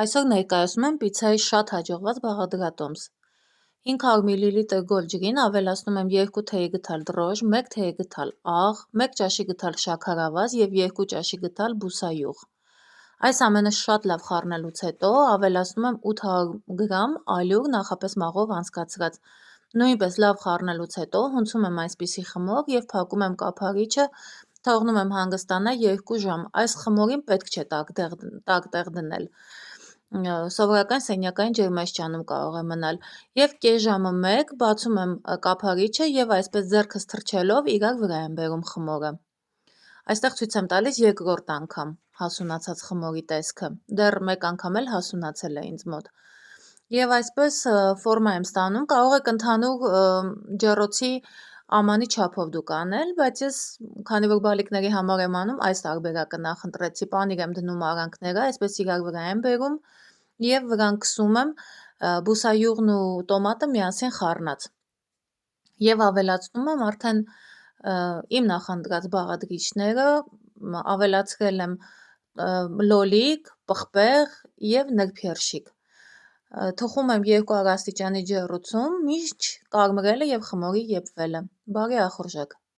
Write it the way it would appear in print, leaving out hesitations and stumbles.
Այսօր ներկայացնում եմ պիցցայի շատ հաջողված բաղադրատոմս։ 500 մլ գոլ ջրին ավելացնում եմ 2 թեյի գդալ դրոժ, 1 թեյի գդալ աղ, 1 ճաշի գդալ շաքարավազ և 2 ճաշի գդալ բուսայուղ։ Այս ամենը շատ լավ խառնելուց հետո ավելացնում եմ 800 գրամ ալյուր նախապես մաղով անցկացրած։ Նույնպես լավ խառնելուց հետո հունցում եմ այսպիսի խմոր և փակում եմ կափարիչը, թողնում եմ հանգստանա 2 ժամ։ Այս խմորին պետք չէ տաք տեղ դնել։ Սովորական սենյակային ջերմաստիճանում կարող է մնալ և կես ժամը մեկ բացում եմ կափարիչը և այսպես ձեռքս թռչելով իրար վրա եմ բերում խմորը։ Այստեղ ցույց եմ տալիս երկրորդ անգամ հասունացած խմորի տեսքը, դեռ մեկ անգամ էլ հասունացել է ինձ մոտ։ Եվ այսպես ֆորմա եմ ստանում, կարող եք ընդհանուր ջեռոցի ամանի չափով դուք անել, բայց ես քանի որ բալիկների համար եմ անում, այս տարբերակը նախընտրեցի, պանիր եմ դնում արանքները, այսպես իրար վրա եմ բերում և վրան քսում եմ բուսայուղն ու տոմատը միասին խառնած։ Եվ ավելացնում եմ արդեն իմ նախընտրած բաղադրիչները, ավելացրել եմ լոլիկ, պղպեղ և նրբերշիկ։ Թխում եմ 200 աստիճանի ջեռոցում մինչ կարմրելը և խմորի եփվելը։ Բարի ախորժակ։